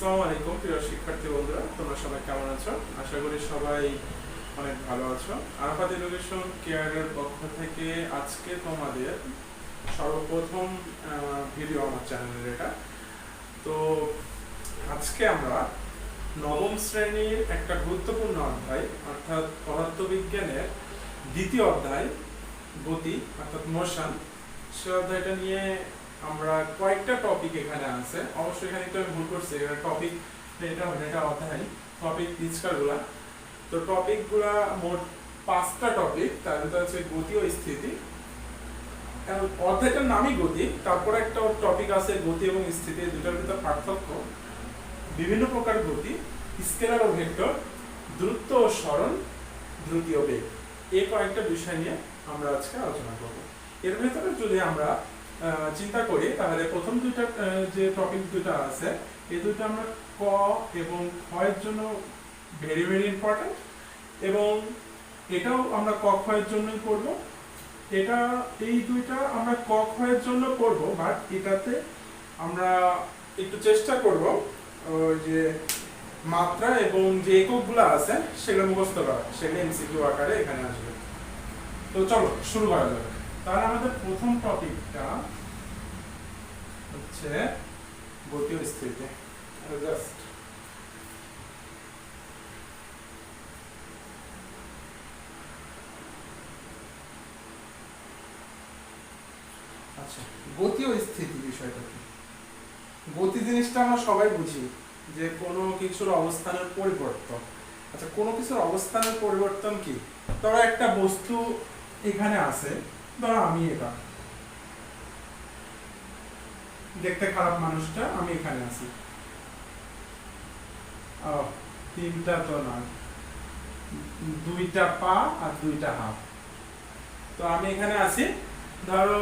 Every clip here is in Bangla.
আসসালামু আলাইকুম প্রিয় শিক্ষার্থী বন্ধুরা, তোমরা সবাই কেমন আছো? আশা করি সবাই অনেক ভালো আছো। আরাফাত এডুকেশন কেয়ারের পক্ষ থেকে আজকে তোমাদের সর্বপ্রথম ভিডিও আমার চ্যানেলের এটা। তো আজকে আমরা নবম শ্রেণীর একটা গুরুত্বপূর্ণ অধ্যায় অর্থাৎ পদার্থবিজ্ঞানের দ্বিতীয় অধ্যায় গতি অর্থাৎ মোশন, সে অধ্যায়টা নিয়ে আমরা কয়েকটা টপিক এখানে আছে। অবশ্যই এখানে একটু আমি ভুল করছি, এখানে টপিক এটা অধ্যায় টপিক পিচকারগুলা। তো টপিকগুলা মোট 5টা টপিক, তার ভিতরে আছে গতি ও স্থিতি। অধ্যায়টার নামই গতি, তারপরে একটা টপিক আছে গতি এবং স্থিতি, দুটার ভিতর পার্থক্য, বিভিন্ন প্রকার গতি, স্কেলার ও ভেক্টর, দ্রুত ও সরণ, দ্রুতি ও বেগ। এই কয়েকটা বিষয় নিয়ে আমরা আজকে আলোচনা করব। এর ভেতরে যদি আমরা চিন্তা করি তাহলে প্রথম দুইটা যে টপিক দুটো আছে, এই দুটো আমরা ক এবং খ এর জন্য ভেরি ভেরি ইম্পর্টেন্ট, এবং এটাও আমরা ক খ এর জন্যই করব। এটা এই দুইটা আমরা ক খ এর জন্য করব, বাট এটাতে আমরা একটু চেষ্টা করব ওই যে মাত্রা এবং যে এককগুলো আছে সেগুলো মুখস্থ করা, সেগুলো এমসিকিউ আকারে এখানে আসবে। তো চলো শুরু করা যাক। তাহলে আমাদের প্রথম টপিকটা হচ্ছে গতি ও স্থিতি। জাস্ট আচ্ছা, গতি ও স্থিতি বিষয়টা কি? গতি জিনিসটা আমরা সবাই বুঝি যে কোনো কিছুর অবস্থানের পরিবর্তন। আচ্ছা, কোনো কিছুর অবস্থানের পরিবর্তন কি? ধরো একটা বস্তু এখানে আছে, ধরো আমি এটা দেখতে খারাপ মানুষটা, আমি এখানে আছি, তিনটা তো না, দুইটা পা আর দুইটা হাত। তো আমি এখানে আছি, ধরো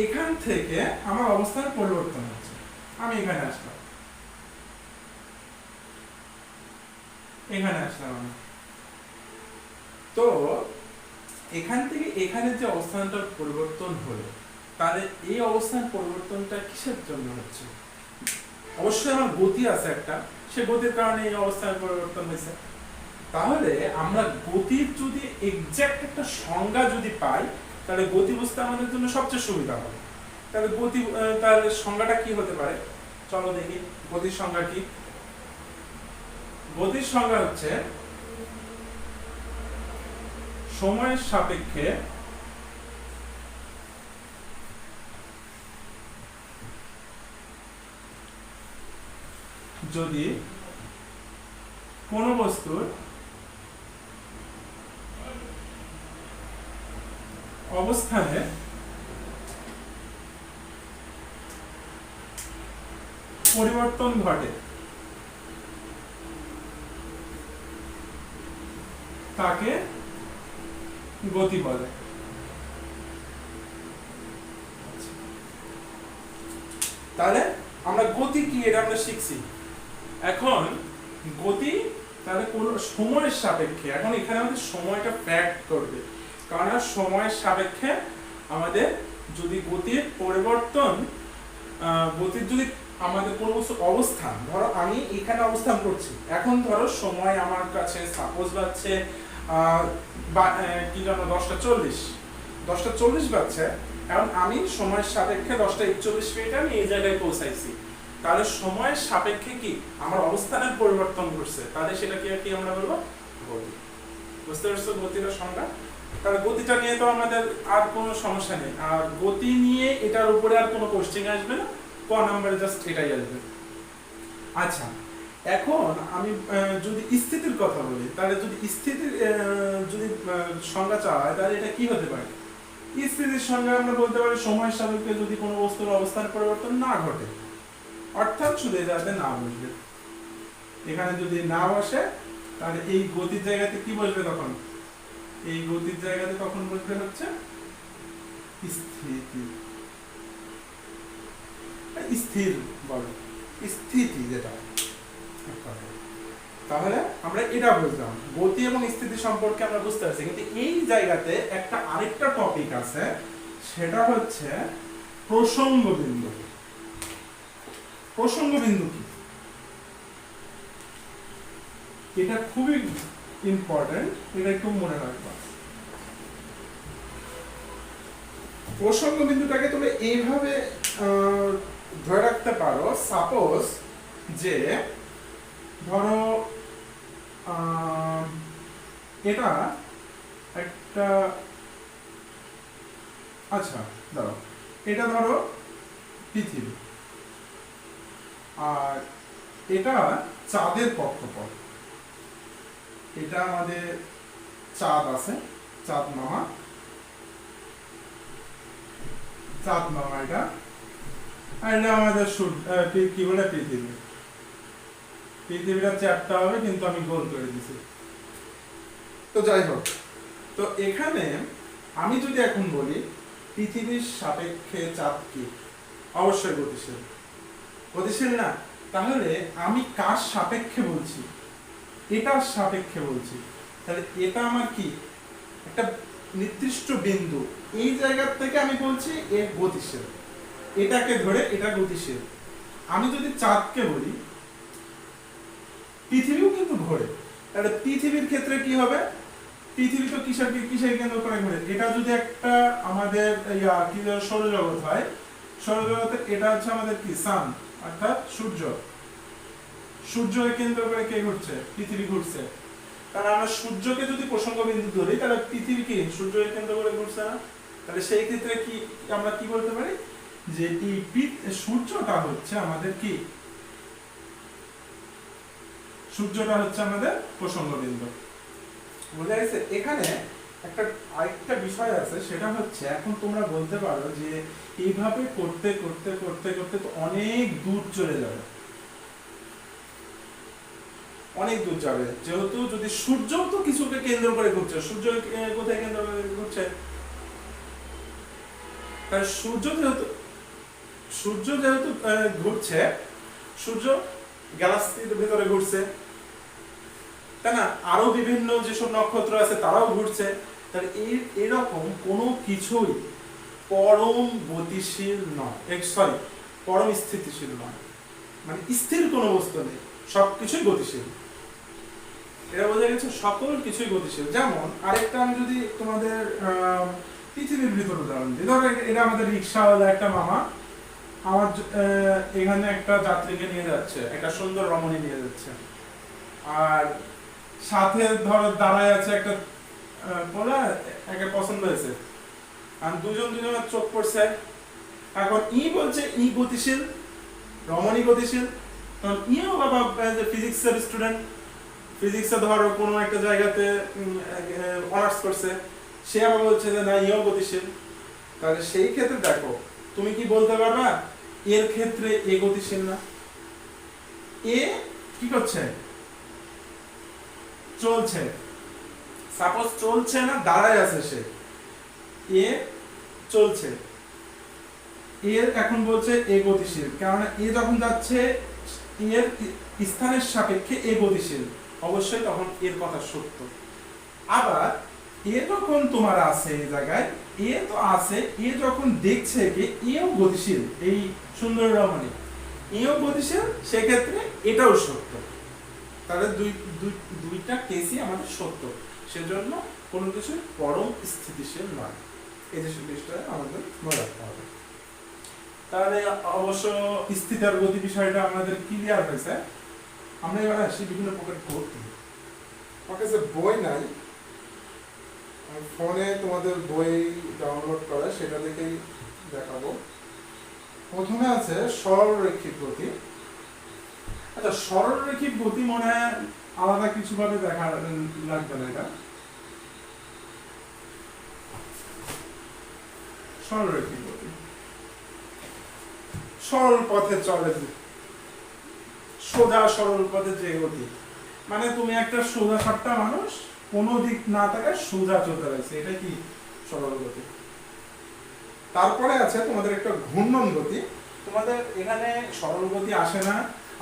এখান থেকে আমার অবস্থার পরিবর্তন হচ্ছে, আমি এখানে আসলাম, এখানে আসলাম আমি। তো এখান থেকে এখানে যে অবস্থানটার পরিবর্তন হলো, তাহলে এই অবস্থান পরিবর্তনটা কিসের জন্য হচ্ছে? অবশ্যই আমার গতি আছে একটা, সে গতির কারণে এই অবস্থানের পরিবর্তন হয়েছে। তাহলে আমরা গতির যদি এক্সাক্ট একটা সংজ্ঞা যদি পাই, তাহলে গতি বুঝতে আমাদের জন্য সবচেয়ে সুবিধা হবে। তাহলে গতি, তাহলে সংজ্ঞাটা কি হতে পারে? চলো দেখি গতির সংজ্ঞা কি। গতির সংজ্ঞা হচ্ছে সময়ের সাপেক্ষে যদি কোনো বস্তুর অবস্থানে পরিবর্তন ঘটে, তাকে গতি বলে। তাহলে আমরা গতি কি এটা আমরা শিখছি। এখন গতি তাহলে কোন সময়ের সাপেক্ষে, এখন এখানে আমাদের সময়টা ফ্যাক্ট করবে, কারণ সময়ের সাপেক্ষে আমাদের যদি গতির পরিবর্তন, গতির যদি আমাদের কোনো অবস্থান, ধরো আমি এখানে অবস্থান করছি, এখন ধরো সময় আমার কাছে সাপোজ বাজছে কি জানো 10:40 বাজছে, এখন আমি সময়ের সাপেক্ষে 10:41 আমি এই জায়গায় পৌঁছাইছি। তাহলে সময়ের সাপেক্ষে কি আমার অবস্থানের পরিবর্তন ঘটছে, তাহলে সেটা কি আমরা বলবো? গতি। বুঝতে পারছো গতির সংজ্ঞা? তাহলে গতিটা নিয়ে তো আমাদের আর কোনো সমস্যা নেই, আর গতি নিয়ে এটার উপরে আর কোনো কোশ্চেন আসবে না, ক নাম্বারে জাস্ট এটাই আসবে। আচ্ছা, এখন আমি যদি স্থিতির কথা বলি, তাহলে যদি স্থিতির যদি সংজ্ঞা চাওয়া হয়, তাহলে এটা কি হতে পারে? স্থিতির সংজ্ঞা আমরা বলতে পারি সময়ের সাপেক্ষে যদি কোনো বস্তুর অবস্থান পরিবর্তন না ঘটে, অর্থাৎ শুধু যাতে না বসবে, এখানে যদি না বসে তাহলে এই গতির জায়গাতে কি বসবে? তখন এই গতির জায়গাতে তখন বসবে হচ্ছে স্থিতি, স্থির বলে স্থিতি যেটা। তাহলে আমরা এটা বুঝলাম, গতি এবং স্থিতি সম্পর্কে আমরা বুঝতে পারছি। কিন্তু এই জায়গাতে একটা আরেকটা টপিক আছে, সেটা হচ্ছে প্রসঙ্গ বিন্দু। প্রসঙ্গ বিন্দু কি? এটা খুবই ইম্পর্টেন্ট, এটা একটু মনে রাখবা। প্রসঙ্গ বিন্দুটাকে তুমি এইভাবে ধরে রাখতে পারো, সাপোজ যে ধরো এটা একটা, আচ্ছা ধরো এটা ধরো পৃথিবী, আর এটা চাঁদের কক্ষপথ, এটা আমাদের চাঁদ আছে, চাঁদ মামা এটা, আর এটা আমাদের কি বলে পৃথিবীটা চ্যাপ্টা হবে, কিন্তু আমি গোল করে দিছি। তো যাই হোক, তো এখানে আমি যদি এখন বলি পৃথিবীর সাপেক্ষে চাঁদ কি, অবশ্যই গতিশীল, গতিশীল না? তাহলে আমি কার সাপেক্ষে বলছি? এটার সাপেক্ষে বলছি। তাহলে এটা আমার কি একটা নির্দিষ্ট বিন্দু, এই জায়গা থেকে আমি বলছি এ গতিশীল, এটাকে ধরে এটা গতিশীল। আমি যদি চাঁদকে বলি, পৃথিবীও কিন্তু ঘোরে, তাহলে পৃথিবীর ক্ষেত্রে কি হবে? পৃথিবী তো কিসের কেন্দ্র করে ঘোরে? এটা যদি একটা আমাদের কি সৌরজগৎ হয়, সৌরজগতে এটা হচ্ছে আমাদের কি সান, অর্থাৎ সূর্য। সূর্যকে কেন্দ্র করে কে ঘুরছে? পৃথিবী ঘুরছে। কারণ আমরা সূর্যকে যদি প্রসঙ্গ বিন্দু ধরি, তাহলে পৃথিবী কি সূর্যকে কেন্দ্র করে ঘুরছে না? তাহলে সেই ক্ষেত্রে কি আমরা কি বলতে পারি যে এই সূর্যটা হচ্ছে আমাদের কি, সূর্যটা হচ্ছে আমাদের প্রসঙ্গ বিন্দু। বুঝা গেছে? এখানে একটা আরেকটা বিষয় আছে, সেটা হচ্ছে এখন তোমরা বলতে পারো যে এইভাবে করতে করতে করতে করতে তো অনেক দূর চলে যাবে, অনেক দূর যাবে। যেহেতু যদি সূর্য তো কিছুকে কেন্দ্র করে ঘুরছে, সূর্য কোথায় কেন্দ্র করে ঘুরছে? তাহলে সূর্য যেহেতু ঘুরছে, সূর্য গ্যালাক্সির ভিতরে ঘুরছে, তাই না? আরো বিভিন্ন যেসব নক্ষত্র আছে তারাও ঘুরছে। তাহলে এরকম কোনো কিছুই পরম গতিশীল নয়, সরি পরম স্থিতিশীল নয়, মানে স্থির কোনো বস্তু নেই, সবকিছুই গতিশীল। এটা বোঝা গেছে? সকল কিছুই গতিশীল। যেমন আরেকটা আমি যদি তোমাদের পৃথিবীর ভিতর উদাহরণ দিই, ধরো এটা আমাদের রিক্সাওয়ালা একটা মামা আমার এখানে একটা যাত্রীকে নিয়ে যাচ্ছে, একটা সুন্দর রমণী নিয়ে যাচ্ছে, আর সাথে ধরো দাঁড়ায় আছে একটা বলা একে পছন্দ হয়েছে, আর দুজনের চোখ পড়ছে। এখন বলছে গতিশীল, রমণী গতিশীল, তখন বাবা ফিজিক্সের স্টুডেন্ট, ফিজিক্সে ধরো কোনো একটা জায়গাতে অনার্স করছে, সে আবার বলছে যে না গতিশীল। তাহলে সেই ক্ষেত্রে দেখো তুমি কি বলতে পারবা এর ক্ষেত্রে গতিশীল না? কি করছে? চলছে। সাপোজ চলছে না, দাঁড়ায় আছে সে, চলছে, এখন বলছে গতিশীল, কারণ যখন যাচ্ছে এর স্থানের সাপেক্ষে গতিশীল, অবশ্যই তখন এর কথা সত্য। আবার যখন তোমার আছে এই জায়গায়, তো আছে, যখন দেখছে যে এও গতিশীল, এই সুন্দর রমণী গতিশীল, সেক্ষেত্রে এটাও সত্য। তাহলে দুইটা কেসই আমাদের সত্য, সেজন্য কোনো কিছু পরম স্থিতিশীল নয়। এই যে জিনিসটা আমাদের মনে রাখতে হবে। তাহলে অবশ্য স্থিতি আর গতি বিষয়টা আমাদের ক্লিয়ার হয়েছে। আমরা এবার আসি বিভিন্ন প্রকার গতি। আমার কাছে বই নাই, ফোনে তোমাদের বই ডাউনলোড করা, সেটা দেখেই দেখাবো। প্রথমে আছে সরলরৈখিক গতি। আচ্ছা, সরলরৈখিক গতি মনে হয় আলাদা কিছু ভাবে দেখা লাগবে না। এটা সরলরৈখিক গতি, সরল পথে চলে, সোজা সরল পথে যে গতি, মানে তুমি একটা সোজা সাপটা মানুষ, কোনো দিক না থাকে সোজা চলতে লাগছে, এটা কি সরল গতি। তারপরে আছে তোমাদের একটা ঘূর্ণন গতি। তোমাদের এখানে সরল গতি আসে না,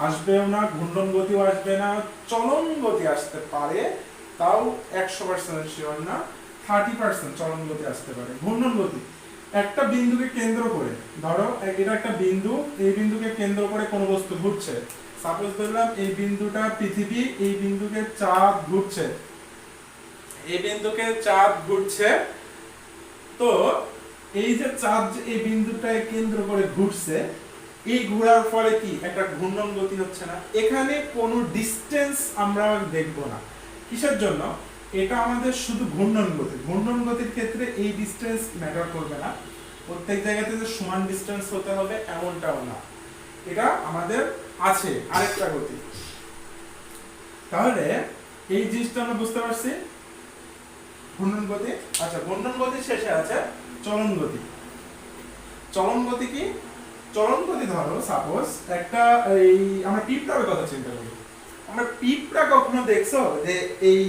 আসবেও না, ঘূর্ণন গতিও আসবে না, চলন গতি আসতে পারে, তাও 100% শিওর না, 30% চলন গতি আসতে পারে। ঘূর্ণন গতি একটা বিন্দুকে কেন্দ্র করে, ধরো এটা একটা বিন্দু, এই বিন্দুকে কেন্দ্র করে কোনো বস্তু ঘুরছে, সাপোজ ধরলাম এই বিন্দুটা পৃথিবী, এই বিন্দুকে চাঁদ ঘুরছে, এই বিন্দুকে চাঁদ ঘুরছে। তো এই যে চাঁদ এই বিন্দুটাকে কেন্দ্র করে ঘুরছে, এই ঘোরার ফলে কি একটা ঘূর্ণন গতি হচ্ছে না? এখানে কোনো ডিসটেন্স আমরা দেখব না। কিসের জন্য? এটা আমাদের শুধু ঘূর্ণন গতি। ঘূর্ণন গতির ক্ষেত্রে এই ডিসটেন্স ম্যাটার করবে না, প্রত্যেক জায়গাতে যে সমান ডিসটেন্স হতে হবে এমনটাও না। এটা আমাদের আছে আরেকটা গতি। তাহলে এই জিনিসটা আমরা বুঝতে পারছি, ঘূর্ণন গতি। আচ্ছা, ঘূর্ণন গতি শেষে আছে চলন গতি। চলন গতি কি? চলন গতি ধরো সাপোজ একটা এই আমরা পিঁপড়ার কথা চিন্তা করি। আমরা পিঁপড়া কখনো দেখছো যে এই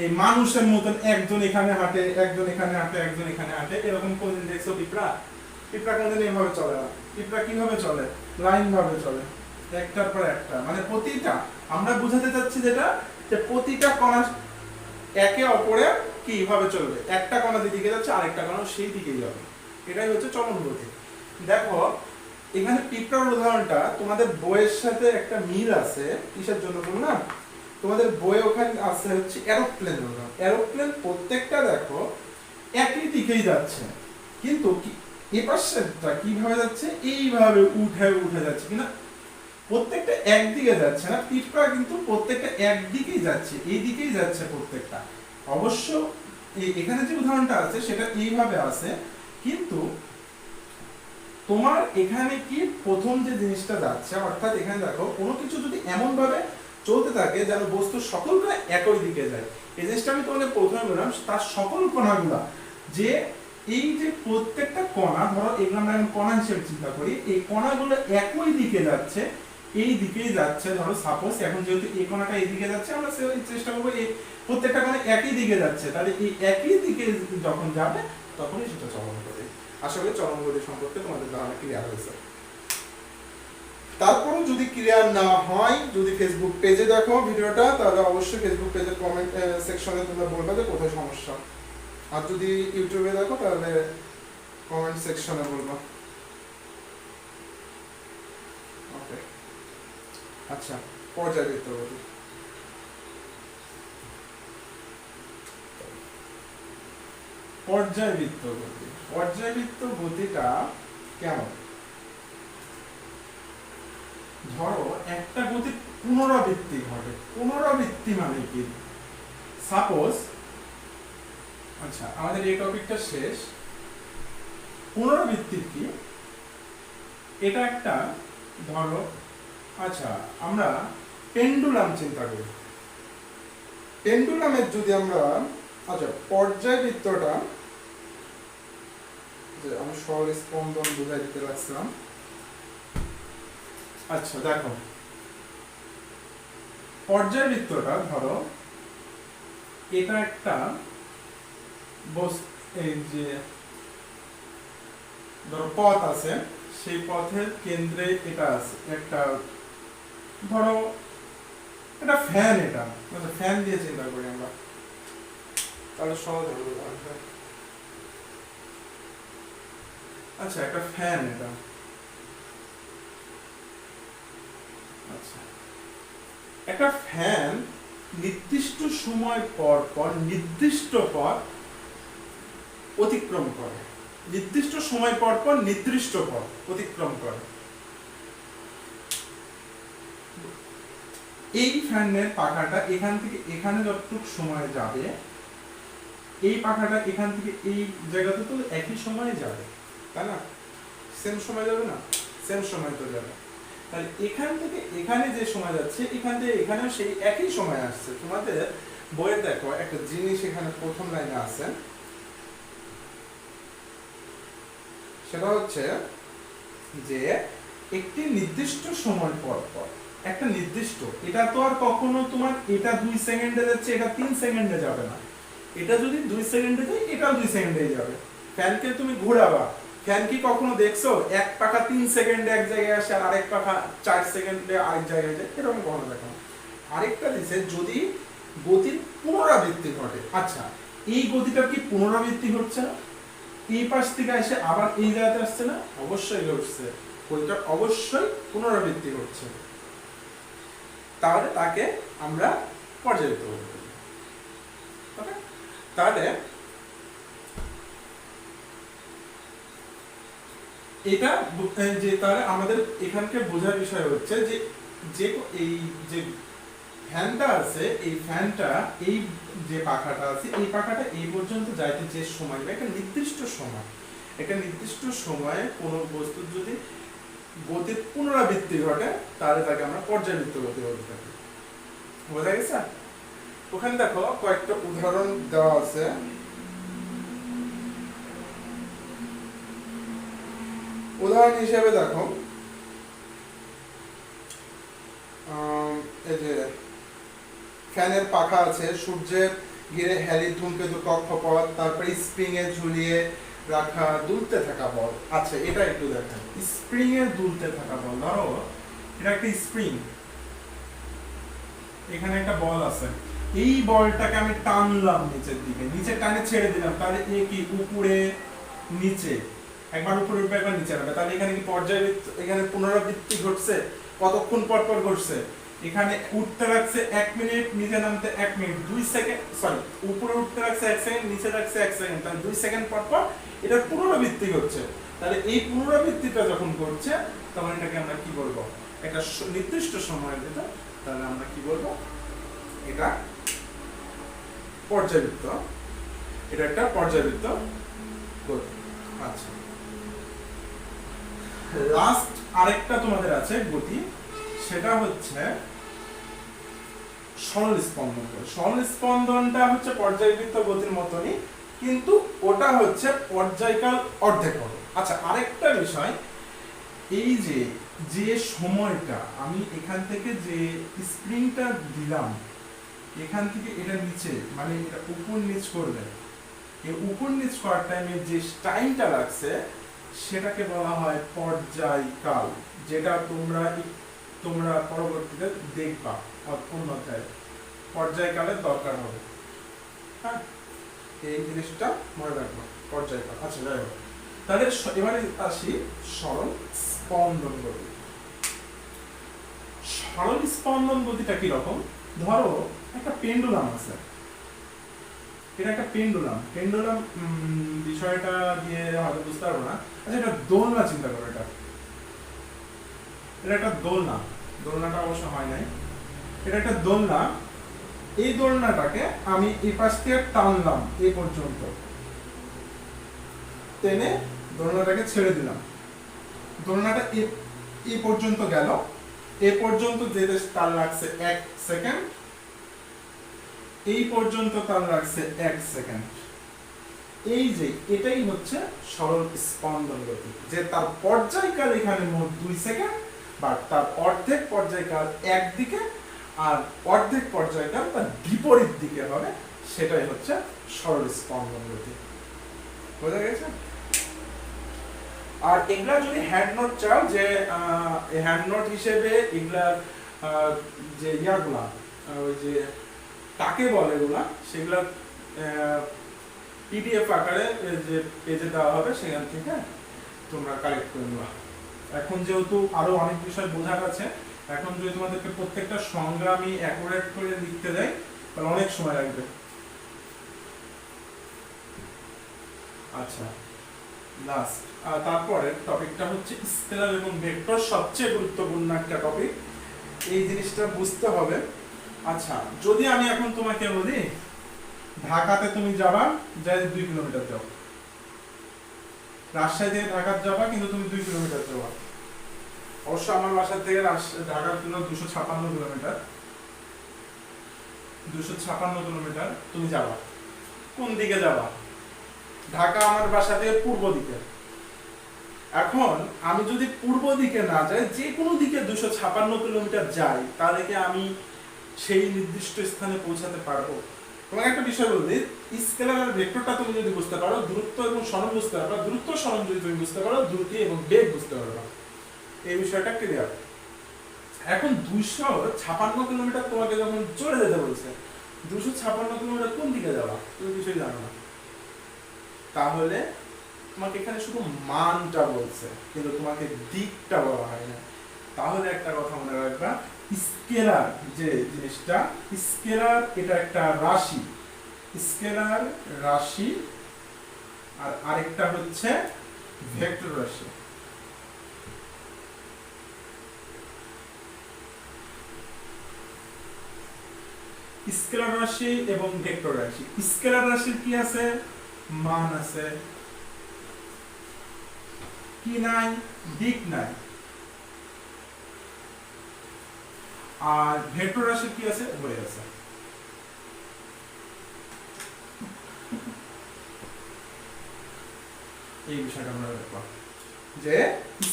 এই মানুষের মতন একজন এখানে হাঁটে, একজন এখানে হাঁটে, একজন এখানে হাঁটে, এরকম কোনদিন দেখছো পিঁপড়া? পিঁপড়া কোনদিন এভাবে চলে না। পিঁপড়া কিভাবে চলে? লাইন ভাবে চলে, একটার পর একটা। মানে প্রতিটা, আমরা বুঝাতে চাচ্ছি যেটা, যে প্রতিটা কণা একে অপরে কিভাবে চলবে, একটা কণা যেদিকে যাচ্ছে আরেকটা কণা সেই দিকেই যাবে, এটাই হচ্ছে চলন গতি। দেখো এখানে পিঁপড়ার উদাহরণটা তোমাদের বইয়ের সাথে একটা মিল আছে। কিসের জন্য বললাম? তোমাদের বইয়ে ওখানে আছে হচ্ছে এরোপ্লেন। এরোপ্লেন প্রত্যেকটা দেখো একই দিকেই যাচ্ছে, কিন্তু এই পাশেরটা কিভাবে যাচ্ছে? এইভাবে উঠে উঠে যাচ্ছে, কিনা প্রত্যেকটা একদিকে যাচ্ছে না। পিঁপড়া কিন্তু প্রত্যেকটা একদিকেই যাচ্ছে, এই দিকেই যাচ্ছে প্রত্যেকটা। অবশ্য এখানে যে উদাহরণটা আছে সেটা এইভাবে আছে, কিন্তু তোমার এখানে কি প্রথম যে জিনিসটা যাচ্ছে, অর্থাৎ এখানে দেখো কোনো কিছু যদি এমন ভাবে চলতে থাকে যেন বস্তুর সকল কণা একই দিকে যায়, এই জিনিসটা আমি তোমাদের প্রথমে বললাম। তার সকল কণাগুলা, যে এই যে প্রত্যেকটা কণা, ধরো এগুলো আমরা কণা হিসেবে চিন্তা করি, এই কণাগুলো একই দিকে যাচ্ছে, এই দিকেই যাচ্ছে। ধরো সাপোজ এখন যেহেতু এই কণাটা এই দিকে যাচ্ছে, আমরা চেষ্টা করবো এই প্রত্যেকটা কণা একই দিকে যাচ্ছে, তাহলে এই একই দিকে যখন যাবে তখনই সেটা চলন গতি। আশা করি চলন গতি সম্পর্কে তোমাদের ধারণা ক্লিয়ার হয়েছে। তারপরও যদি ক্লিয়ার না হয়, যদি ফেসবুক পেজে দেখো ভিডিওটা, তাহলে অবশ্যই ফেসবুক পেজের কমেন্ট সেকশনে তোমরা বলবে যে কোথায় সমস্যা। আর যদি ইউটিউবে দেখো তাহলে কমেন্ট সেকশনে বলবা। ওকে, আচ্ছা, পর্যায়বৃত্ত গতি। পর্যায়বৃত্ত গতি, পর্যায়বৃত্ত গতিটা কেমন? ধরো একটা গতির পুনরাবৃত্তি ঘটে। পুনরাবৃত্তি মানে কি? সাপোজ, আচ্ছা আমাদের এই টপিকটা শেষ। পুনরাবৃত্তি কি? এটা একটা, ধরো আচ্ছা আমরা পেন্ডুলাম চিন্তা করি। পেন্ডুলামের যদি আমরা, আচ্ছা পর্যায়বৃত্তটা, যে আমি সরল স্পন্দন বুঝাই দিতে লাগছিলাম। আচ্ছা দেখো, পর্যায়বৃত্তটা ধরো এটা একটা এই যে ধরো পথ আছে, সেই পথের কেন্দ্রে এটা আছে একটা, ধরো এটা ফ্যান, এটা ফ্যান দিয়ে চিন্তা করি আমরা, তাহলে সহজ হবে। আচ্ছা একটা ফ্যান, এটা আচ্ছা একটা ফ্যান নির্দিষ্ট সময় পর পর নির্দিষ্ট পথ অতিক্রম করে, নির্দিষ্ট সময় পর পর নির্দিষ্ট পথ অতিক্রম করে। এই ফ্যানের পাখাটা এখান থেকে এখানে যতটুকু সময় যাবে, এই পাখাটা এখান থেকে এই জায়গাতে তো একই সময়ে যাবে, তাই না? সেম সময় যাবে না? সেম সময় তো যাবে। তাহলে এখান থেকে এখানে যে সময় যাচ্ছে, এখান থেকে এখানেও সেই একই সময় আসছে। তোমাদের বইয়ে দেখো একটা জিনিস এখানে প্রথম লাইনে আছে, সেটা হচ্ছে যে একটি নির্দিষ্ট সময় পর পর একটা নির্দিষ্ট, এটা তো আর কখনো তোমার এটা 2 সেকেন্ডে যাচ্ছে এটা 3 সেকেন্ডে যাবে না। এটা যদি 2 সেকেন্ডে যায় এটাও 2 সেকেন্ডে যাবে। ফ্যানকে তুমি ঘোরাবা, ফ্যান কি কখনো দেখছো এক পাখা 3 সেকেন্ডে এক জায়গায় আসে আর আরেক পাখা 4 সেকেন্ডে আরেক জায়গায় যায়? এরকম কখনো দেখো না। আরেকটা দিছে যদি গতির পুনরাবৃত্তি ঘটে। আচ্ছা এই গতিটার কি পুনরাবৃত্তি হচ্ছে না? এই পাশ থেকে এসে আবার এই জায়গাতে আসছে না? অবশ্যই ঘটছে, গতিটা অবশ্যই পুনরাবৃত্তি হচ্ছে। তাহলে তাকে আমরা পর্যায়বৃত্ত গতি বলি। ওকে, তাহলে এটা যে তাহলে আমাদের এখানকে বোঝার বিষয় হচ্ছে যে যে এই যে ফ্যানটা আছে, এই ফ্যানটা এই যে পাখাটা আছে, এই পাখাটা এই পর্যন্ত যাইতে যে সময় বা একটা নির্দিষ্ট সময়, একটা নির্দিষ্ট সময়ে কোনো বস্তুর যদি গতির পুনরাবৃত্তি ঘটে তাহলে তাকে আমরা পর্যায়বৃত্ত গতি বলতে থাকি। বোঝা গেছে? ওখানে দেখো কয়েকটা উদাহরণ দেওয়া আছে। উদাহরণ হিসেবে দেখো এই যে ফ্যানের পাখা আছে, সূর্যের ঘিরে হ্যালি ধূমকেতু কক্ষপথ, তারপরে স্প্রিং এ ঝুলিয়ে রাখা দুলতে থাকা বল। আচ্ছা, এটা একটু দেখেন, স্প্রিং এ দুলতে থাকা বল। ধরো এটা একটা স্প্রিং, এখানে একটা বল আছে, এই বলটাকে আমি টানলাম নিচের দিকে, নিচে টানে ছেড়ে দিলাম, তাহলে এ কি উপরে নিচে, একবার উপরে উঠবে একবার নিচে নামবে, তাহলে এখানে কি পর্যায়বৃত্ত, এখানে পুনরাবৃত্তি ঘটছে, কতক্ষণ পর পর ঘটছে, এখানে উঠতে লাগছে 1 মিনিট, নিচে নামতে 1 মিনিট, 2 সেকেন্ড, সরি উপরে উঠতে লাগছে 1 সেকেন্ড, নিচে লাগছে 1 সেকেন্ড, তাহলে 2 সেকেন্ড পর পর এটা পুনরাবৃত্তি ঘটছে। তাহলে এই পুনরাবৃত্তিটা যখন ঘটছে তখন এটাকে আমরা কি বলবো, একটা নির্দিষ্ট সময়ের ভিতর, তাহলে আমরা কি বলবো, এটা পর্যায়বৃত্ত, এটা একটা পর্যায়বৃত্ত গতি। আচ্ছা, লাস্ট আরেকটা তোমাদের আছে গতি, সেটা হচ্ছে সরল স্পন্দন। সরল স্পন্দনটা হচ্ছে পর্যায়বৃত্ত গতির মতনই, কিন্তু ওটা হচ্ছে পর্যায়কাল অর্ধেক হবে। আচ্ছা, আরেকটা বিষয়, এই যে যে সময়টা আমি এখান থেকে যে স্প্রিংটা দিলাম, এখান থেকে এটা নিচে, মানে এটা উপর নিচ করবে, এই উপর নিচ করার টাইমে যে টাইমটা লাগছে সেটাকে বলা হয় পর্যায়কাল, যেটা তোমরা পরবর্তীতে দেখবা অন্য অধ্যায়ে পর্যায়কালের দরকার হবে। হ্যাঁ, এই জিনিসটা মনে রাখবো, পর্যায়কাল। আচ্ছা, যাই হোক, তাহলে এবারে আসি সরল স্পন্দন গতি। সরল স্পন্দন গতিটা কি রকম? ধরো একটা পেন্ডুলাম আছে, এটা একটা পেন্ডুলাম, পেন্ডুলাম বিষয়টা দিয়ে হয়তো বুঝতে পারবো না। আচ্ছা, এটা দোলনা চিন্তা করো, এটা একটা দোলনা, দোলনাটা অবশ্য হয় নাই, এটা একটা দোলনা। এই দোলনাটাকে আমি এই পাশ থেকে টানলাম এই পর্যন্ত, টেনে দোলনাটাকে ছেড়ে দিলাম, দোলনাটা এই পর্যন্ত গেল, এ পর্যন্ত যেতে তার লাগছে 1 সেকেন্ড, এই পর্যন্ত তার লাগছে 1 সেকেন্ড। এই যে এটাই হচ্ছে সরল স্পন্দন গতি, যে তার পর্যায়কাল এখানে মোট 2 সেকেন্ড, বা তার অর্ধেক পর্যায়কাল একদিকে আর অর্ধেক পর্যায়কাল তার বিপরীত দিকে হবে, সেটাই হচ্ছে সরল স্পন্দন গতি। বোঝা গেছে? আর এগুলা যদি হ্যান্ড নোট চাও, যে হ্যান্ড নোট হিসেবে এগুলা যে ইয়াগুলা, ওই যে কাকে বলে এগুলা, সেগুলা পিডিএফ আকারে যে পেজে দেওয়া হবে, সেখান থেকে তোমরা কালেক্ট করে নেবা। এখন যেহেতু আরো অনেক বিষয় বোঝার আছে, এখন যদি তোমাদেরকে প্রত্যেকটা সংজ্ঞা আমি অ্যাকুরেট করে লিখতে যাই তাহলে অনেক সময় লাগবে। আচ্ছা, লাস্ট তারপরে টপিকটা হচ্ছে স্কেলার এবং ভেক্টর, সবচেয়ে গুরুত্বপূর্ণ একটা টপিক, এই জিনিসটা বুঝতে হবে। আচ্ছা, যদি আমি এখন তোমাকে বলি ঢাকাতে তুমি যাবা, যাই 2 কিলোমিটার যাও, রাজশাহী থেকে ঢাকা যাবা কিন্তু তুমি 2 কিলোমিটার যাবা, অবশ্য আমার বাসা থেকে ঢাকার জন্য 256 কিলোমিটার, 256 কিলোমিটার তুমি যাবা, কোন দিকে যাবা? ঢাকা আমার বাসা থেকে পূর্ব দিকে। এখন আমি যদি পূর্ব দিকে না যাই, যে কোনো দিকে 256 কিলোমিটার যাই, তাহলে কি আমি সেই নির্দিষ্ট স্থানে পৌঁছাতে পারবো? তোমাকে একটা বিষয় বলতে, স্কেলার আর ভেক্টরটা তুমি যদি বুঝতে পারো, দূরত্ব এবং সরণ বুঝতে পারবা, দূরত্ব সরণ যদি তুমি বুঝতে পারো, দ্রুতি এবং বেগ বুঝতে পারবা, এই বিষয়টা ক্লিয়ার। এখন 256 কিলোমিটার তোমাকে যখন চলে যেতে বলছে, 256 কিলোমিটার কোন দিকে যাবা তুমি কিছুই জানো না, তাহলে তোমাকে এখানে শুধু মানটা বলছে, কিন্তু তোমাকে দিকটা বলা হয় না। তাহলে একটা কথা মনে রাখবা, স্কেলার যে জিনিসটা, স্কেলার এটা একটা রাশি, স্কেলার রাশি, আর আরেকটা হচ্ছে ভেক্টর রাশি। স্কেলার রাশি এবং ভেক্টর রাশি। স্কেলার রাশির কি আছে? মান আছে, কি নাই? দিক নাই। আর ভেক্টর রাশির কি আছে? উভয় আছে। এই বিষয়টা আমরা দেখব যে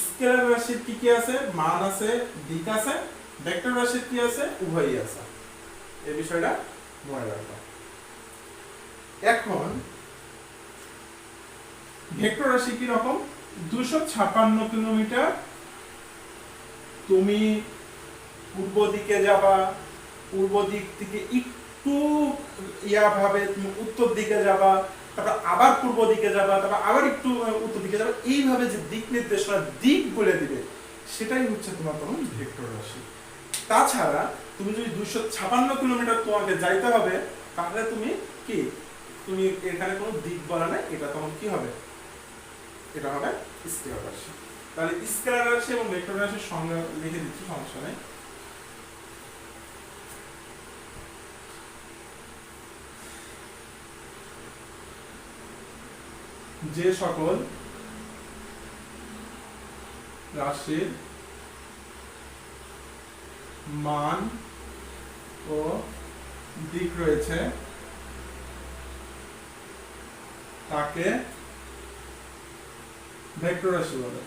স্কেলার রাশির কি কি আছে? মান আছে, দিক আছে। ভেক্টর রাশির কি আছে? উভয়ই আছে। এই বিষয়টা মনে রাখবো। এখন ভেক্টর রাশি কি রকম? 256 কিলোমিটার তুমি পূর্ব দিকে যাবা, পূর্ব দিক থেকে একটু ভাবে তুমি উত্তর দিকে যাবা, তারপর আবার পূর্ব দিকে যাবা, তারপর আবার একটু উত্তর দিকে যাবা, এইভাবে যে দিক নির্দেশনা, দিক বলে দিবে, সেটাই হচ্ছে তোমার তখন ভেক্টর রাশি। তাছাড়া তুমি যদি 256 কিলোমিটার তোমাকে যাইতে হবে, তাহলে তুমি কি, তুমি এখানে কোনো দিক বলা নাই, এটা তখন কি হবে? এটা হবে স্কেলার রাশি। তাহলে স্কেলার রাশি এবং ভেক্টর রাশির সংজ্ঞা লিখে দিচ্ছি, সমস্যা নেই। যে সকল রাশির মান ও দিক রয়েছে তাকে ভেক্টর রাশি বলে।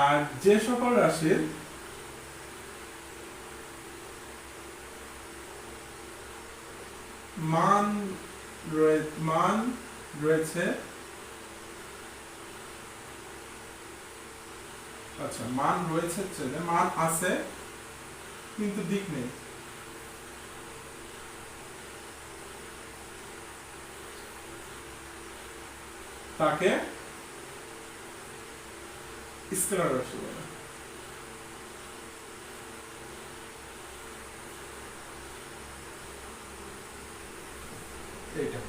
আর যে সকল রাশির মান রয়েছে, আচ্ছা মান রয়েছে, মান আছে কিন্তু দিক নেই, তাকে স্কেলার রাশি বলে। এইটা,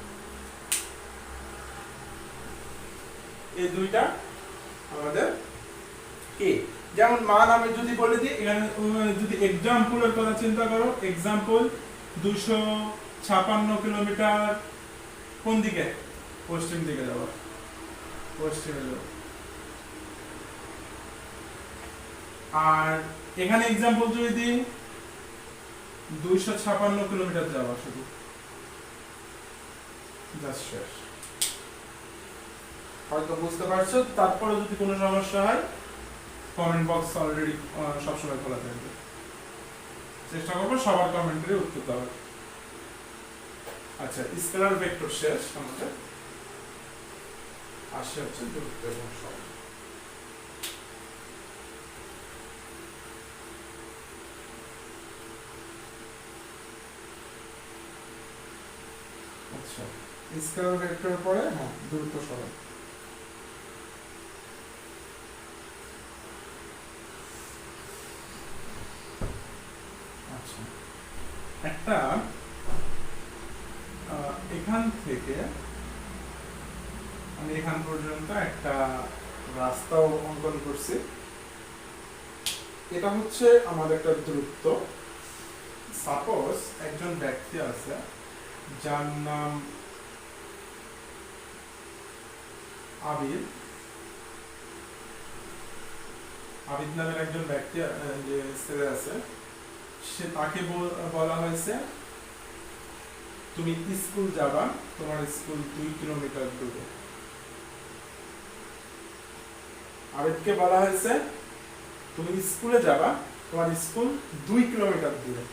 এই দুইটা আমাদের কি, যেমন মান আমি যদি বলে দিই, এখানে যদি এক্সাম্পলের কথা চিন্তা করো, এক্সাম্পল 256 কিলোমিটার কোন দিকে? পশ্চিম দিকে যাবো, পশ্চিমে যাবো। আর এখানে এক্সাম্পল যদি দিই 256 কিলোমিটার যাওয়া, শুধু জাস্ট শেষ। হয়তো বুঝতে পারছো। তারপরে যদি কোনো সমস্যা হয়, কমেন্ট বক্স অলরেডি সবসময় খোলা থাকবে, চেষ্টা করবো সবার কমেন্টের উত্তর দেওয়ার। আচ্ছা, স্কেলার ভেক্টর শেষ, আমাদের আসে হচ্ছে দূরত্ব এবং সময়। আচ্ছা, স্কেলার ভেক্টর পরে দূরত্ব সময়। আচ্ছা, একটা এখান থেকে আমি এখান পর্যন্ত একটা রাস্তা অঙ্কন করছি। এটা হচ্ছে আমার একটা দূরত্ব। সাপোজ একজন ব্যক্তি আছে যার নাম আবিদ। আবিদ নামের একজন ব্যক্তি, যে ছেলে আছে, সে তাকে বলা হয়েছে তুমি স্কুল যাবা, তোমার স্কুল 2 কিলোমিটার দূরে। আবিদকে বলা হয়েছে তুমি স্কুলে যাবা, তোমার স্কুল 2 কিলোমিটার দূরে।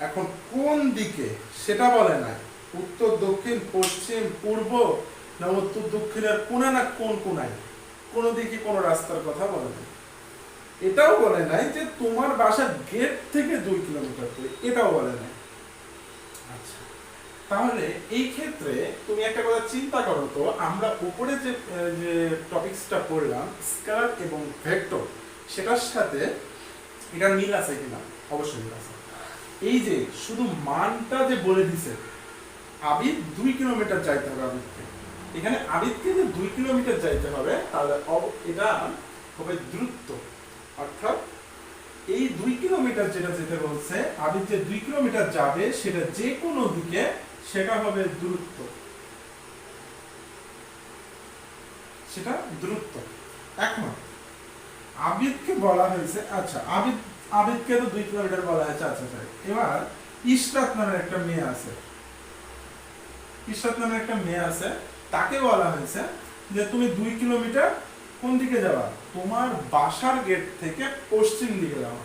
এখন কোন দিকে সেটা বলে নাই, উত্তর, দক্ষিণ, পশ্চিম, পূর্ব না উত্তর দক্ষিণের কোণা না কোন কোণায়, কোন দিকে কোন রাস্তার কথা বলে নাই। এটাও বলে নাই যে তোমার বাসার গেট থেকে 2 কিলোমিটার দূরে, এটাও বলে নাই। আচ্ছা, তাহলে এই ক্ষেত্রে তুমি একটা কথা চিন্তা করো তো, আমরা উপরে যে যে টপিকসটা পড়লাম স্কেলার এবং ভেক্টর, সেটার সাথে এটার মিল আছে কিনা? অবশ্যই মিল আছে। এই যে শুধু মানটা যে বলে দিছে, আবিদ 2 কিলোমিটার যাইতে হবে আবিদকে, এখানে আবিদকে যে 2 কিলোমিটার যাইতে হবে, তাহলে এটা হবে দ্রুত, অর্থাৎ এই 2 কিলোমিটার যেটা যেতে বলছে, আবিদ যে 2 কিলোমিটার যাবে সেটা যে কোনো দিকে, সেটা হবে দূরত্ব, সেটা দূরত্ব। এখন আবিদকে বলা হয়েছে, আচ্ছা আবিদকে তো 2 কিলোমিটার বলা হয়েছে, আচ্ছা স্যার। এবার ইশরাত নামের একটা মেয়ে আছে, ইশরাত নামের একটা মেয়ে আছে, তাকে বলা হয়েছে যে তুমি 2 কিলোমিটার কোন দিকে যাবা? তোমার বাসার গেট থেকে পশ্চিম দিকে যাওয়া,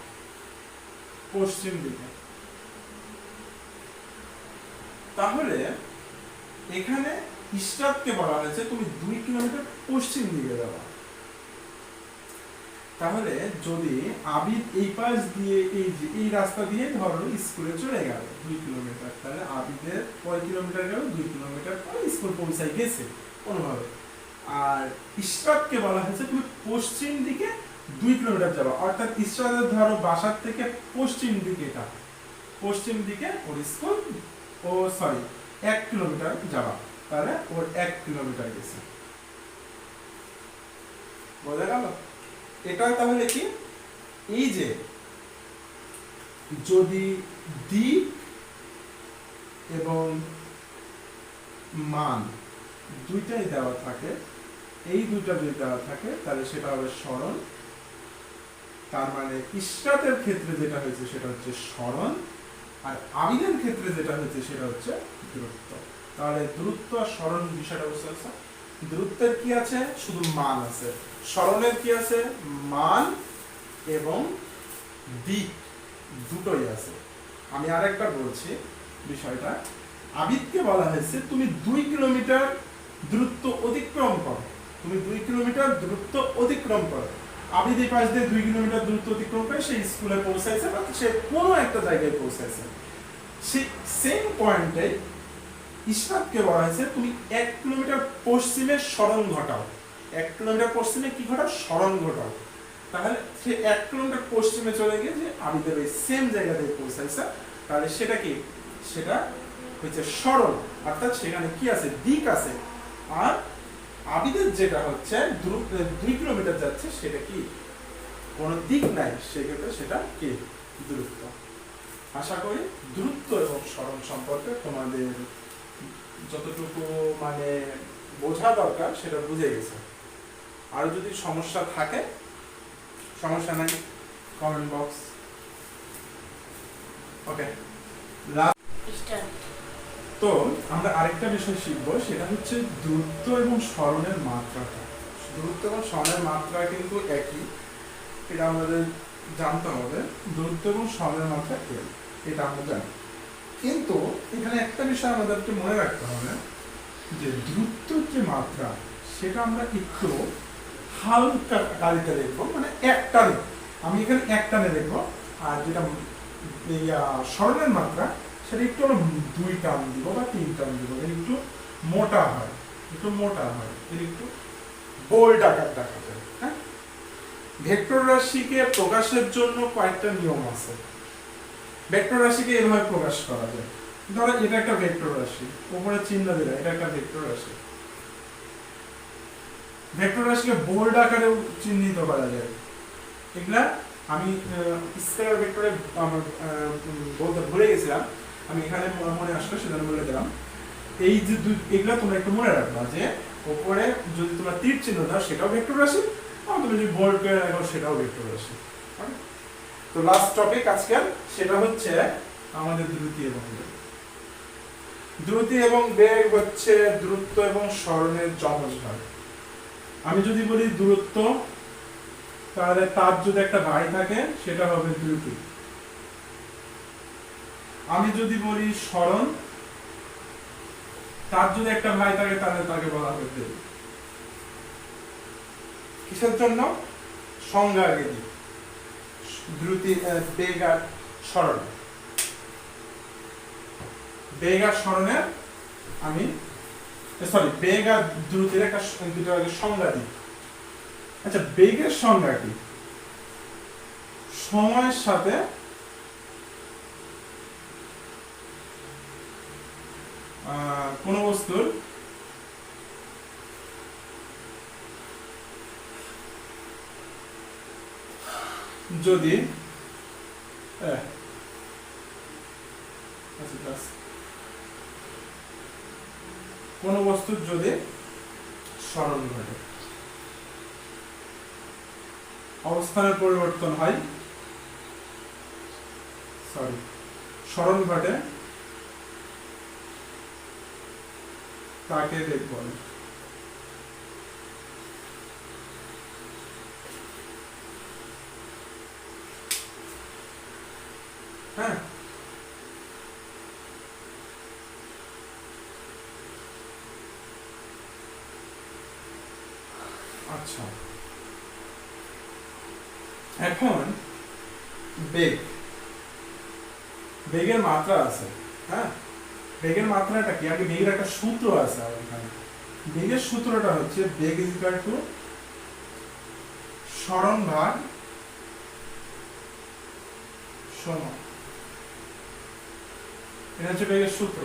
পশ্চিম দিকে। তাহলে এখানে ইশরাতকে বলা হয়েছে তুমি 2 কিলোমিটার পশ্চিম দিকে যাবা। তাহলে যদি আবিদ এই পাশ দিয়ে এই রাস্তা দিয়ে ধরো স্কুলে চলে গেল 2 কিলোমিটার, তাহলে আবিদের কয় কিলোমিটার গেল? 2 কিলোমিটার পর স্কুল পৌঁছায় গেছে কোনোভাবে। আর ইশরাতকে বলা হয়েছে তুমি পশ্চিম দিকে 2 কিলোমিটার যাবা, অর্থাৎ ইশরাতের ধরো বাসার থেকে পশ্চিম দিকে, এটা পশ্চিম দিকে ওর স্কুল, ও সরি 1 কিলোমিটার যাবা, তাহলে ওর 1 কিলোমিটার গেছে। বোঝা গেল? এটা তাহলে কি, এই যে যদি দিক এবং মান দুইটাই দেওয়া থাকে, এই দুইটা যদি দেওয়া থাকে, তাহলে সেটা হবে সরণ। তার মানে ইশরাতের ক্ষেত্রে যেটা হয়েছে সেটা হচ্ছে সরণ, আর আবিদের ক্ষেত্রে যেটা হয়েছে সেটা হচ্ছে দূরত্ব। তাহলে দূরত্ব আর সরণ বিষয়টা বুঝতে পারছো? দূরত্বের কি আছে? শুধু মান আছে। সরণের কি আছে? মান এবং দিক দুটোই আছে। আমি আরেকবার বলছি বিষয়টা। আবিদকে বলা হয়েছে তুমি 2 কিলোমিটার দূরত্ব অতিক্রম করো, তুমি 2 কিলোমিটার দূরত্ব অতিক্রম করো। আবিদ এই পাশ দিয়ে 2 কিলোমিটার দূরত্ব অতিক্রম করে সেই স্কুলে পৌঁছাইছে, বা সে কোনো একটা জায়গায় পৌঁছাইছে। সেই সেম পয়েন্টে ইশরাতকে বলা হয়েছে তুমি 1 কিলোমিটার পশ্চিমে সরণ ঘটাও। 1 কিলোমিটার পশ্চিমে কি ঘটাও? সরণ ঘটাও। তাহলে সে 1 কিলোমিটার পশ্চিমে চলে গিয়ে যে আবিদের ওই সেম জায়গাতে পৌঁছাইছে, তাহলে সেটা কি? সেটা হচ্ছে সরণ, অর্থাৎ সেখানে কি আছে? দিক আছে। আর আবিদের যেটা হচ্ছে 2 কিলোমিটার যাচ্ছে, সেটা কি? কোনো দিক নাই, সেক্ষেত্রে সেটা কি? দূরত্ব। আশা করি দূরত্ব এবং সরণ সম্পর্কে তোমাদের যতটুকু মানে বোঝা দরকার সেটা বুঝে গেছে। আর যদি সমস্যা থাকে, সমস্যা নাই, কমেন্ট বক্স। ওকে, তো আমরা আরেকটা বিষয় শিখবো, সেটা হচ্ছে দূরত্ব এবং সরণের মাত্রাটা। দূরত্ব এবং সরণের মাত্রা কিন্তু একই, এটা আমাদের জানতে হবে। দূরত্ব এবং সরণের মাত্রা এল, এটা আমরা জানি। কিন্তু এখানে একটা বিষয় আমাদেরকে মনে রাখতে হবে, যে দ্রুতর যে মাত্রা সেটা আমরা একটু হালকা গাড়িতে লিখবো, মানে একটানে, আমি এখানে একটানে লিখবো। আর যেটা সরণের মাত্রা সেটা একটু আমরা 2 টার্ম দিব বা 3 টার্ম দিব, একটু মোটা হয়, একটু মোটা হয়, একটু বোল্ড আকার দেখা যায়। হ্যাঁ, ভেক্টর রাশিকে প্রকাশের জন্য কয়েকটা নিয়ম আছে। ভেক্টর রাশিকে এভাবে প্রকাশ করা যায়। ধরো এটা একটা ভেক্টর রাশি, উপরে চিহ্ন দিলে এটা একটা ভেক্টর রাশি। ভেক্টর রাশিকে বোল্ড আকারে চিহ্নিত করা যায়। এগুলা আমি স্কেলার ভেক্টরে বলতে ভুলে গেছিলাম, আমি এখানে মনে আসলো সেজন্য বলে দিলাম। এই যে এগুলা তোমরা একটু মনে রাখবা, যে উপরে যদি তোমরা তীর চিহ্ন দাও সেটাও ভেক্টর রাশি, আর তুমি যদি বোল্ড করে রাখো সেটাও ভেক্টর রাশি। তো লাস্ট টপিক আজকে, সেটা হচ্ছে আমাদের দ্রুতি এবং বেগ। দ্রুতি এবং বেগ হচ্ছে দূরত্ব এবং সরণের যমজ ভাগ। আমি যদি বলি দূরত্ব, তাহলে তার যদি একটা ভাই থাকে সেটা হবে দ্রুতি। আমি যদি বলি সরণ, তার যদি একটা ভাই থাকে তাহলে তাকে বলা হবে বেগ। কিসের জন্য? সংজ্ঞা আগে দিই, দ্রুতি, বেগ আর সরণ। বেগ আর সরণের আমি বেগ আর দ্রুতির একটা দুটো আগে সংজ্ঞা দিই। আচ্ছা, বেগের সংজ্ঞা কি? সময়ের সাথে কোন বস্তুর যদি কোন বস্তুর যদি সরণ ঘটে, অবস্থানের পরিবর্তন হয়, সরণ ঘটে, তাকে বেগ বলে। হ্যাঁ, আচ্ছা, এখন বেগ, বেগের মাত্রা আছে। হ্যাঁ, বেগের মাত্রাটা কি? আগে বেগের একটা সূত্র আছে এখানে। বেগের সূত্রটা হচ্ছে বেগ ইজ ইকুয়াল টু সরণ ভাগ সময়। এটা হচ্ছে বেগের সূত্র।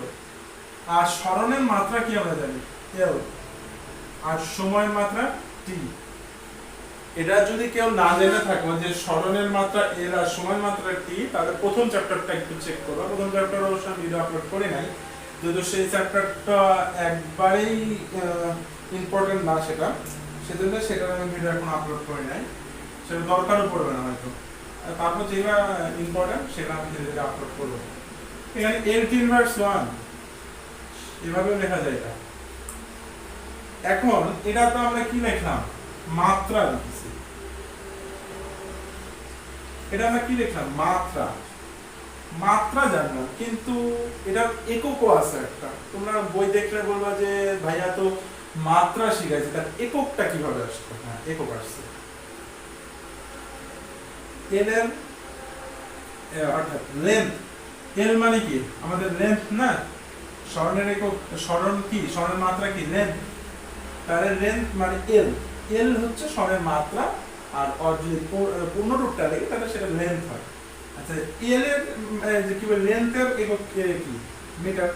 আর সরণের মাত্রা কি আমরা জানি? এল। আর সময়ের মাত্রা টি। এটা যদি কেউ না জেনে থাকো যে সরণের মাত্রা এল আর সময়ের মাত্রা টি, তাহলে প্রথম চ্যাপ্টারটা একটু চেক করো। প্রথম চ্যাপ্টার অবশ্য আমি ভিডিও আপলোড করি নাই, যদিও সেই চ্যাপ্টারটা একবারেই ইম্পর্টেন্ট না সেটা, সেজন্য সেটা আমি ভিডিও এখন আপলোড করি নাই, সেটা দরকারও পড়বে না হয়তো। তারপর যেটা ইম্পর্টেন্ট সেটা আমি ধীরে ধীরে আপলোড করবো। এখানে L ইনভার্স 1 এভাবেও লেখা যায় এটা। এখন এটা তো আমরা কি লিখলাম? মাত্রা লিখেছি। এটা আমরা কি লিখলাম? মাত্রা। মাত্রা জানলাম, কিন্তু এটা এককও আছে একটা। তোমরা বই দেখলে বলবা যে ভাইয়া তো মাত্রা শিখাইছে, তার এককটা কিভাবে আসছে? হ্যাঁ, একক আসছে। এল এর অর্থাৎ লেন্থ। এল মানে কি? আমাদের লেন্থ না? সরণের একক, সরণ কি? সরণের মাত্রা কি? লেন্থ। তাহলে লেন্থ মানে এল। এল হচ্ছে সরণের মাত্রা, আর যদি পূর্ণ রূপটা লাগে তাহলে সেটা লেন্থ হয়। আচ্ছা, এল এর যে কি বলে লেন্থের একক কি? মিটার।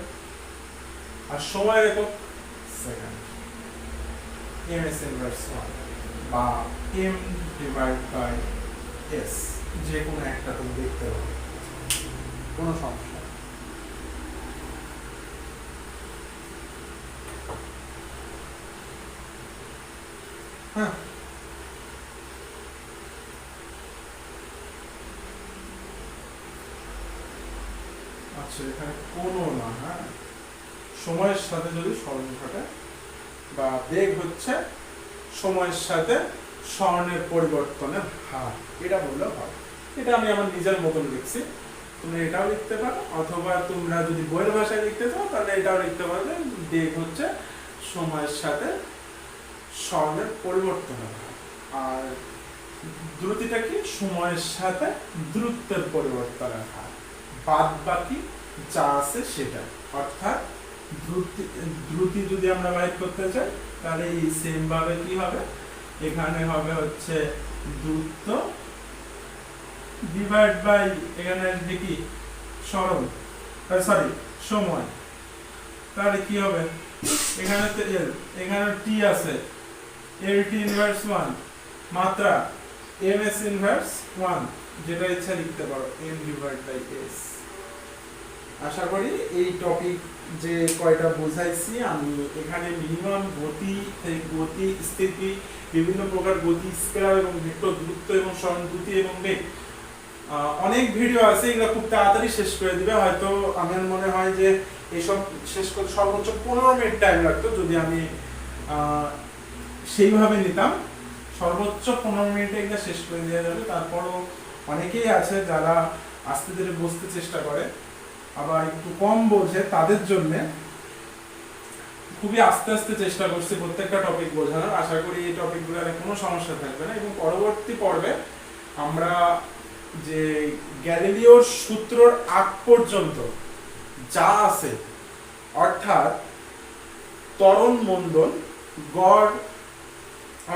আর সময়ের একক সেকেন্ড। ms ইনভার্স 1 বা m ডিভাইড বাই s, যে কোনো একটা তুমি দেখতে পারো, কোনো সমস্যা নেই। হ্যাঁ, আচ্ছা, এখানে কোনো না। হ্যাঁ, সময়ের সাথে যদি সরণ ঘটে, বা বেগ হচ্ছে সময়ের সাথে সরণের পরিবর্তনের হার, এটা বললে হয়। এটা আমি আমার নিজের মতন লিখছি, তুমি এটাও লিখতে পারো, অথবা তোমরা যদি বইয়ের ভাষায় লিখতে চাও তাহলে এটাও লিখতে পারবে। বেগ হচ্ছে সময়ের সাথে সরণের পরিবর্তনের হার, আর দ্রুতিটা কি? সময়ের সাথে দ্রুতের পরিবর্তনের হার, বাদ বাকি যা আছে সেটা। অর্থাৎ দ্রুতি যদি আমরা বাইর করতে চাই তাহলে এই সেম ভাবে কি হবে? এখানে হবে হচ্ছে দ্রুত ডিভাইড বাই এখানে আসবে কি? সরণ, সময়। তাহলে কি হবে? এখানে তো এল, এখানে টি আছে, এল টি ইনভার্স 1, মাত্রা ms ইনভার্স 1, যেটা ইচ্ছা লিখতে পারো, m ডিভাইড বাই s। আশা করি এই টপিক যে কয়টা বোঝাইছি আমি এখানে মিনিমাম গতি, স্থিতি, বিভিন্ন প্রকার গতি, স্কেলার এবং ভেক্টর, দূরত্ব এবং সরণ, দ্রুতি এবং বেগ, অনেক ভিডিও আছে, এগুলো খুব তাড়াতাড়ি শেষ করে দিবে। হয়তো আমার মনে হয় যে এইসব শেষ করতে সর্বোচ্চ 15 মিনিট টাইম লাগতো যদি আমি সেইভাবে নিতাম। সর্বোচ্চ 15 মিনিটে এটা শেষ করে দেওয়া যাবে। তারপরও অনেকেই আছে যারা আস্তে ধীরে বুঝতে চেষ্টা করে, আবার একটু কম বোঝে, তাদের জন্য খুবই আস্তে আস্তে চেষ্টা করছি প্রত্যেকটা টপিক বোঝানোর। আশা করি এই টপিকগুলোর কোনো সমস্যা থাকবে না, এবং পরবর্তী পর্বে আমরা যে গ্যালিলিওর সূত্রর আগ পর্যন্ত যা আছে, অর্থাৎ ত্বরণ মণ্ডল, গড়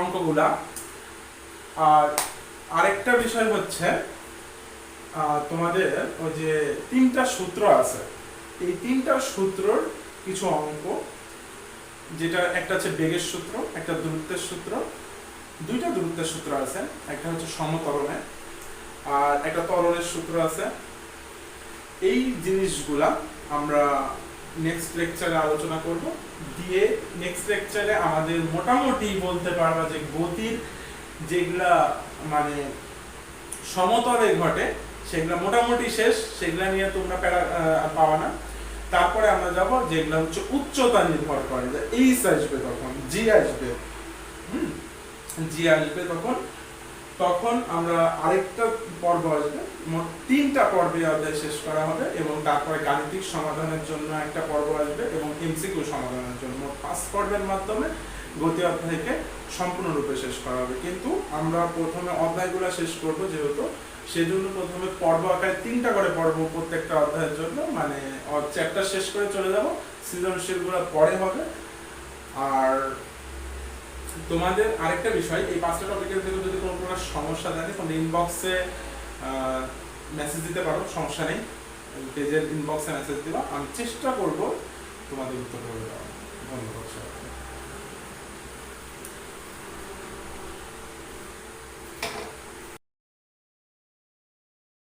অঙ্কগুলা। আর আরেকটা বিষয় হচ্ছে তোমাদের ওই যে 3টা সূত্র আছে, এই 3টা সূত্রর কিছু অঙ্ক, যেটা একটা হচ্ছে বেগের সূত্র, একটা দূরত্বের সূত্র, 2টা দূরত্বের সূত্র আছে, একটা হচ্ছে সমত্বরণের আর একটা ত্বরণের সূত্র আছে। এই জিনিসগুলা আমরা নেক্সট লেকচারে আলোচনা করব। দিয়ে নেক্সট লেকচারে আমাদের মোটামুটি বলতে পারবা যে গতির যেগুলা মানে সমতলে ঘটে সেগুলা মোটামুটি শেষ, সেগুলা নিয়ে তোমরা পাওয়া না। তারপরে আমরা যাব যেগুলা হচ্ছে উচ্চতা নির্ভর করে, যে এইচ আসবে তখন, জি আসবে, জি আসবে তখন, তখন আমরা আরেকটা পর্ব আসবে, মোট 3টা পর্বে অধ্যায় শেষ করা হবে, এবং তারপরে গাণিতিক সমাধানের জন্য একটা পর্ব আসবে এবং এমসিকিউ সমাধানের জন্য মোট 5 পর্বের মাধ্যমে গতি অধ্যায়কে সম্পূর্ণরূপে শেষ করা হবে। কিন্তু আমরা প্রথমে অধ্যায়গুলো শেষ করব, যেহেতু সেজন্য প্রথমে পর্ব আকারে 3টা করে পর্ব প্রত্যেকটা অধ্যায়ের জন্য, মানে চ্যাপ্টার শেষ করে চলে যাব, সৃজনশীলগুলো পরে হবে। আর তোমাদের আরেকটা বিষয়, এই 5টা টপিকের ভিতরে যদি কোনো প্রকার সমস্যা থাকে তোমরা ইনবক্সে মেসেজ দিতে পারো, সমস্যা নেই, পেজের ইনবক্সে মেসেজ দিবা, আমি চেষ্টা করব তোমাদের উত্তর করে দেওয়ার। ধন্যবাদ সবাইকে।